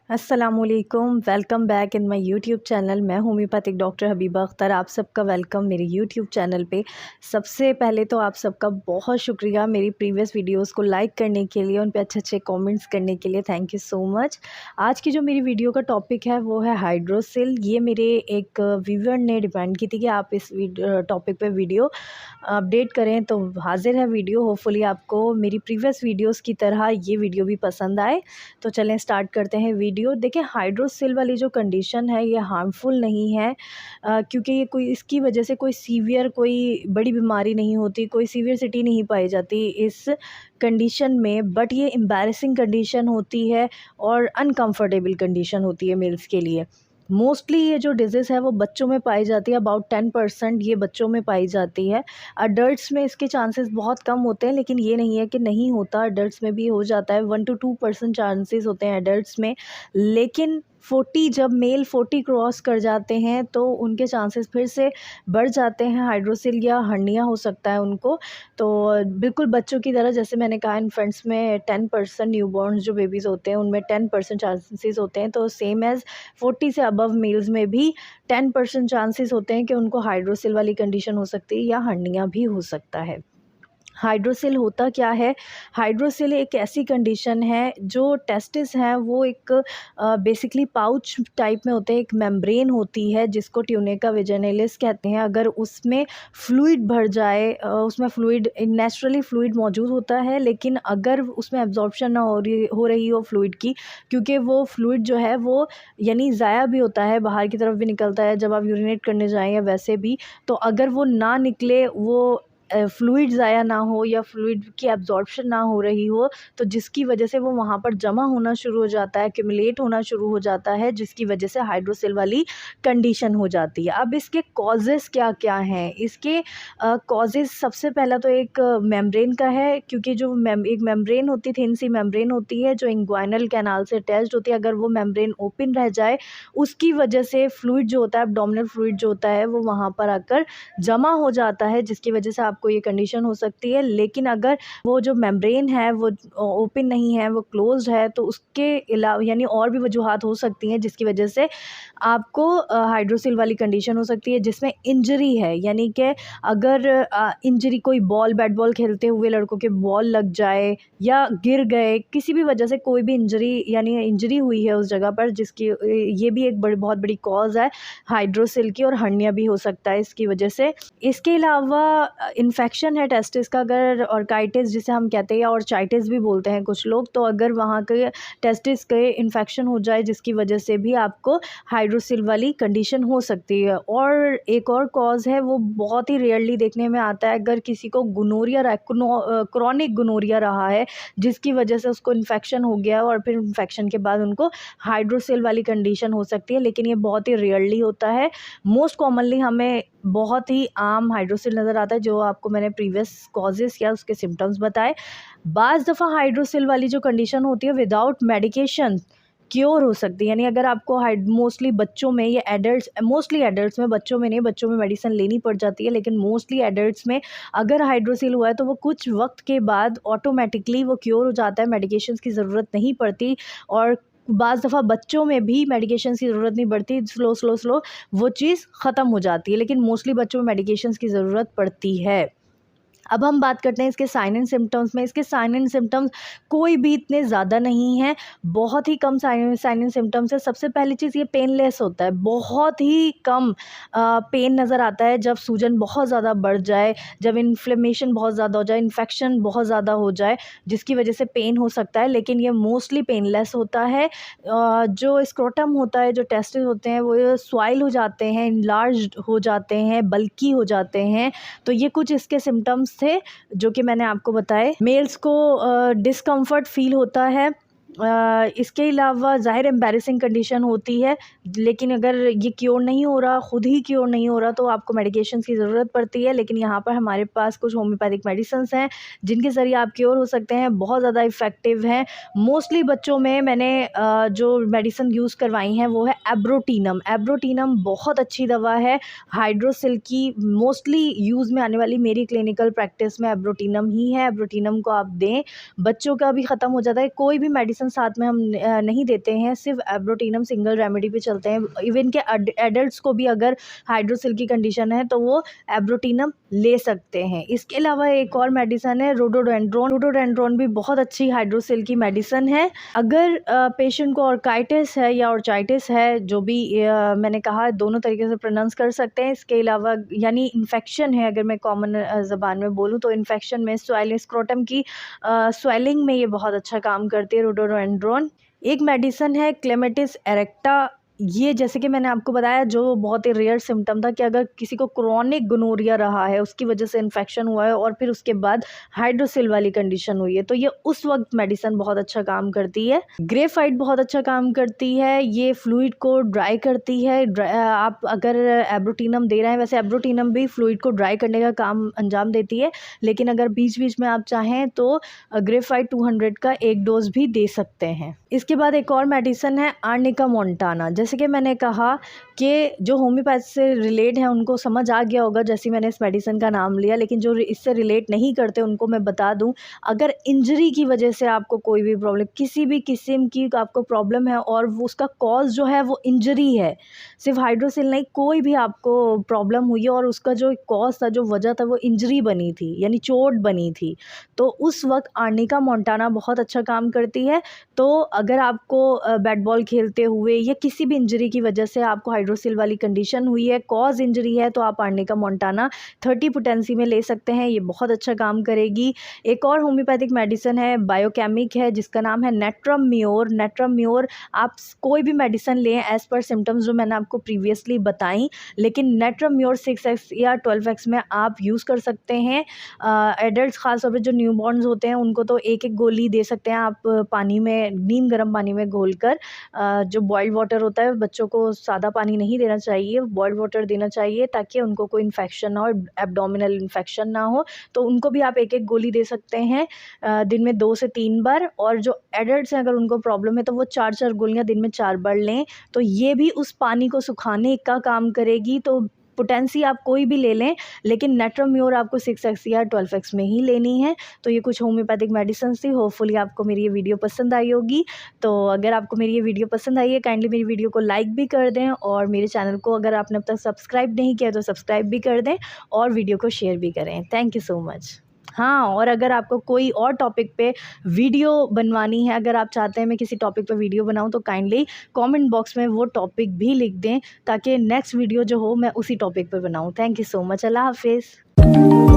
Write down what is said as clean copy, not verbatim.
अस्सलामुअलैकुम, welcome back in my YouTube channel. मैं homeopathic doctor Habiba Akhtar. आप सबका वेलकम मेरे यूट्यूब चैनल पे। सबसे पहले तो आप सबका बहुत शुक्रिया मेरी प्रीवियस वीडियोस को लाइक करने के लिए, उन पे अच्छे कमेंट्स करने के लिए। Thank you so much. आज की जो मेरी वीडियो का टॉपिक है वो है हाइड्रोसिल। ये मेरे एक व्यूअर ने डिमांड की थी कि आप इस टॉपिक पे वीडियो अपडेट करें, तो हाजिर है वीडियो। होपफुली आपको मेरी प्रीवियस वीडियोज़ की तरह ये वीडियो भी पसंद आए। तो चलें स्टार्ट करते हैं वीडियो। देखिए, हाइड्रोसिल वाली जो कंडीशन है ये हार्मफुल नहीं है, क्योंकि ये कोई इसकी वजह से कोई सीवियर कोई बड़ी बीमारी नहीं होती, कोई सीवियरिटी नहीं पाई जाती इस कंडीशन में। बट ये एम्बैरेसिंग कंडीशन होती है और अनकंफर्टेबल कंडीशन होती है मेल्स के लिए। मोस्टली ये जो डिजीज़ है वो बच्चों में पाई जाती है, अबाउट 10% ये बच्चों में पाई जाती है। अडल्ट्स में इसके चांसेस बहुत कम होते हैं, लेकिन ये नहीं है कि नहीं होता, अडल्ट्स में भी हो जाता है। 1 to 2% चांसेस होते हैं अडल्ट्स में। लेकिन 40 जब मेल 40 क्रॉस कर जाते हैं तो उनके चांसेस फिर से बढ़ जाते हैं, हाइड्रोसिल या हर्निया हो सकता है उनको। तो बिल्कुल बच्चों की तरह, जैसे मैंने कहा, इन्फेंट्स में 10% न्यूबॉर्न्स जो बेबीज़ होते हैं उनमें 10% चांसेस होते हैं, तो सेम एज़ 40 से अबव मेल्स में भी 10% चांसेस होते हैं कि उनको हाइड्रोसिल वाली कंडीशन हो सकती है या हर्निया भी हो सकता है। हाइड्रोसिल होता क्या है? हाइड्रोसिल एक ऐसी कंडीशन है, जो टेस्टिस हैं वो एक बेसिकली पाउच टाइप में होते हैं। एक मेम्ब्रेन होती है जिसको ट्यूनिका वेजाइनलिस कहते हैं। अगर उसमें फ्लूइड भर जाए, उसमें फ्लूइड नेचुरली फ्लूइड मौजूद होता है, लेकिन अगर उसमें एब्जॉर्प्शन ना हो रही हो फ्लूइड की, क्योंकि वो फ्लूइड जो है वो यानी ज़ाया भी होता है, बाहर की तरफ भी निकलता है जब आप यूरिनेट करने जाएँ या वैसे भी। तो अगर वो ना निकले, वो फ्लूइड ज़ाया ना हो या फ्लूइड की एब्जॉर्प्शन ना हो रही हो, तो जिसकी वजह से वो वहाँ पर जमा होना शुरू हो जाता है, एक्यूमुलेट होना शुरू हो जाता है, जिसकी वजह से हाइड्रोसिल वाली कंडीशन हो जाती है। अब इसके कॉजेज़ क्या-क्या हैं? इसके कॉजेज़ सबसे पहला तो एक मेम्ब्रेन का है, क्योंकि जो एक मेम्ब्रेन होती है, थिन सी मेम्ब्रेन होती है जो इंग्वाइनल कैनाल से अटैच्ड होती है। अगर वो मेम्ब्रेन ओपन रह जाए, उसकी वजह से फ्लूइड जो होता है, एब्डोमिनल फ्लूइड जो होता है, वो वहाँ पर आकर जमा हो जाता है, जिसकी वजह से आपको ये कंडीशन हो सकती है। लेकिन अगर वो जो मेम्ब्रेन है वो ओपन नहीं है, वो क्लोज्ड है, तो उसके अलावा यानी और भी वजूहात हो सकती हैं जिसकी वजह से आपको हाइड्रोसिल वाली कंडीशन हो सकती है, जिसमें इंजरी है। यानी कि अगर इंजरी, कोई बैट बॉल खेलते हुए लड़कों के बॉल लग जाए या गिर गए, किसी भी वजह से कोई भी इंजरी यानी इंजरी हुई है उस जगह पर, जिसकी ये भी एक बहुत बड़ी कॉज है हाइड्रोसिल की, और हर्निया भी हो सकता है इसकी वजह से। इसके अलावा इन्फेक्शन है टेस्टिस का, अगर ऑर्काइटिस जिसे हम कहते हैं, या ऑर्चाइटिस भी बोलते हैं कुछ लोग, तो अगर वहाँ के टेस्टिस के इन्फेक्शन हो जाए, जिसकी वजह से भी आपको हाइड्रोसिल वाली कंडीशन हो सकती है। और एक और कॉज है, वो बहुत ही रेयरली देखने में आता है, अगर किसी को गुनोरिया क्रॉनिक गुनोरिया रहा है, जिसकी वजह से उसको इन्फेक्शन हो गया और फिर इन्फेक्शन के बाद उनको हाइड्रोसिल वाली कंडीशन हो सकती है, लेकिन ये बहुत ही रेयरली होता है। मोस्ट कॉमनली हमें बहुत ही आम हाइड्रोसिल नज़र आता है, जो आपको मैंने प्रीवियस कॉजेज़ या उसके सिम्टम्स बताए। बाज़ दफ़ा हाइड्रोसिल वाली जो कंडीशन होती है विदाउट मेडिकेशन क्योर हो सकती है। यानी अगर आपको मोस्टली बच्चों में या एडल्ट्स, मोस्टली एडल्ट्स में, बच्चों में नहीं, बच्चों में मेडिसिन लेनी पड़ जाती है, लेकिन मोस्टली एडल्ट्स में अगर हाइड्रोसिल हुआ है तो वो कुछ वक्त के बाद ऑटोमेटिकली वो क्योर हो जाता है, मेडिकेशंस की ज़रूरत नहीं पड़ती। और बाज़ दफ़ा बच्चों में भी मेडिकेशंस की ज़रूरत नहीं पड़ती, स्लो वो चीज़ ख़त्म हो जाती है, लेकिन मोस्टली बच्चों में मेडिकेशंस की ज़रूरत पड़ती है। अब हम बात करते हैं इसके साइन एंड सिम्टम्स में। इसके साइन एंड सिम्टम्स कोई भी इतने ज़्यादा नहीं हैं, बहुत ही कम साइन एंड सिम्टम्स है। सबसे पहली चीज़, ये पेनलेस होता है, बहुत ही कम पेन नज़र आता है जब सूजन बहुत ज़्यादा बढ़ जाए, जब इन्फ्लेमेशन बहुत ज़्यादा हो जाए, इन्फेक्शन बहुत ज़्यादा हो जाए, जिसकी वजह से पेन हो सकता है, लेकिन ये मोस्टली पेनलेस होता है। जो स्क्रोटम होता है, जो टेस्टिस होते हैं, वो स्वाइल हो जाते हैं, इनलार्ज्ड हो जाते हैं, बल्की हो जाते हैं। तो ये कुछ इसके सिम्टम्स थे जो कि मैंने आपको बताए। मेल्स को डिस्कम्फर्ट फील होता है। इसके अलावा ज़ाहिर एम्बैरेसिंग कंडीशन होती है, लेकिन अगर ये क्योर नहीं हो रहा, ख़ुद ही क्योर नहीं हो रहा, तो आपको मेडिकेशंस की ज़रूरत पड़ती है। लेकिन यहाँ पर हमारे पास कुछ होम्योपैथिक मेडिसिन्स हैं जिनके ज़रिए आप क्योर हो सकते हैं, बहुत ज़्यादा इफ़ेक्टिव हैं। मोस्टली बच्चों में मैंने जो मेडिसिन यूज़ करवाई हैं वो है एब्रोटीनम। एब्रोटीनम बहुत अच्छी दवा है हाइड्रोसिल की। मोस्टली यूज़ में आने वाली मेरी क्लिनिकल प्रैक्टिस में एब्रोटीनम ही है। एब्रोटीनम को आप दें, बच्चों का भी ख़त्म हो जाता है। कोई भी मेडिसिन मेडिसिन साथ में हम नहीं देते हैं, सिर्फ एब्रोटिनम सिंगल रेमेडी पे चलते हैं। इवन के एडल्ट्स को भी अगर हाइड्रोसिल की कंडीशन है तो वो एब्रोटिनम ले सकते हैं। इसके अलावा एक और मेडिसिन है रोडोडेंड्रोन। रोडोडेंड्रोन भी बहुत अच्छी हाइड्रोसिल की मेडिसिन है। अगर पेशेंट को ऑर्काइटिस है या ऑर्चाइटिस है, जो भी मैंने कहा दोनों तरीके से प्रोनाउंस कर सकते हैं। इसके अलावा यानी इन्फेक्शन है, अगर मैं कॉमन ज़बान में बोलूँ तो इन्फेक्शन में स्क्रोटम की स्वेलिंग में ये बहुत अच्छा काम करती है रोडोडेंड्रोन। एक मेडिसिन है क्लेमेटिस एरेक्टा। ये जैसे कि मैंने आपको बताया जो बहुत ही रेयर सिम्टम था कि अगर किसी को क्रोनिक गोनोरिया रहा है, उसकी वजह से इन्फेक्शन हुआ है और फिर उसके बाद हाइड्रोसिल वाली कंडीशन हुई है, तो ये उस वक्त मेडिसिन बहुत अच्छा काम करती है। ग्रेफाइट बहुत अच्छा काम करती है, ये फ्लूइड को ड्राई करती है। आप अगर एब्रोटिनम दे रहे हैं, वैसे एब्रोटिनम भी फ्लूइड को ड्राई करने का काम अंजाम देती है, लेकिन अगर बीच बीच में आप चाहें तो ग्रेफाइट 200 का एक डोज भी दे सकते हैं। इसके बाद एक और मेडिसिन है आर्निका मोंटाना। जैसे कि मैंने कहा कि जो होम्योपैथ से रिलेट है उनको समझ आ गया होगा जैसे मैंने इस मेडिसिन का नाम लिया, लेकिन जो इससे रिलेट नहीं करते उनको मैं बता दूं, अगर इंजरी की वजह से आपको कोई भी प्रॉब्लम, किसी भी किस्म की आपको प्रॉब्लम है और वो उसका कॉज जो है वो इंजरी है, सिर्फ हाइड्रोसिल नहीं, कोई भी आपको प्रॉब्लम हुई है और उसका जो कॉज था, जो वजह था, वो इंजरी बनी थी यानी चोट बनी थी, तो उस वक्त आर्निका मोंटाना बहुत अच्छा काम करती है। तो अगर आपको बैट बॉल खेलते हुए या किसी भी इंजरी की वजह से आपको हाइड्रोसिल वाली कंडीशन हुई है, कॉज इंजरी है, तो आप आर्निका मोंटाना 30 पोटेंसी में ले सकते हैं, ये बहुत अच्छा काम करेगी। एक और होम्योपैथिक मेडिसिन है, बायोकेमिक है, जिसका नाम है नेट्रम म्योर। नेट्रम म्योर आप कोई भी मेडिसिन लें एज पर सिम्टम्स जो मैंने आपको प्रीवियसली बताई, लेकिन नेट्रम म्योर 6x या 12x में आप यूज़ कर सकते हैं। एडल्ट खासतौर पर जो न्यूबॉर्न्स होते हैं उनको तो एक एक गोली दे सकते हैं आप पानी में, नीम गर्म पानी में घोलकर। जो बॉइल्ड वाटर होता है, बच्चों को सादा पानी नहीं देना चाहिए, बॉइल्ड वाटर देना चाहिए ताकि उनको कोई इन्फेक्शन ना हो, एब्डोमिनल इन्फेक्शन ना हो, तो उनको भी आप एक एक गोली दे सकते हैं दिन में 2 से 3 बार। और जो एडल्ट्स हैं अगर उनको प्रॉब्लम है तो वो 4-4 गोलियां दिन में 4 बार लें, तो ये भी उस पानी को सुखाने का काम करेगी। तो पोटेंसी आप कोई भी ले लें, लेकिन नेट्रम म्योर आपको 6x या 12x में ही लेनी है। तो ये कुछ होम्योपैथिक मेडिसिन थी, होपफुली आपको मेरी ये वीडियो पसंद आई होगी। तो अगर आपको मेरी ये वीडियो पसंद आई है, काइंडली मेरी वीडियो को लाइक भी कर दें और मेरे चैनल को अगर आपने अब तक सब्सक्राइब नहीं किया तो सब्सक्राइब भी कर दें और वीडियो को शेयर भी करें। Thank you so much. हाँ, और अगर आपको कोई और टॉपिक पे वीडियो बनवानी है, अगर आप चाहते हैं मैं किसी टॉपिक पे वीडियो बनाऊं, तो काइंडली कमेंट बॉक्स में वो टॉपिक भी लिख दें ताकि नेक्स्ट वीडियो जो हो मैं उसी टॉपिक पे बनाऊं। Thank you so much. अल्लाह हाफिज़।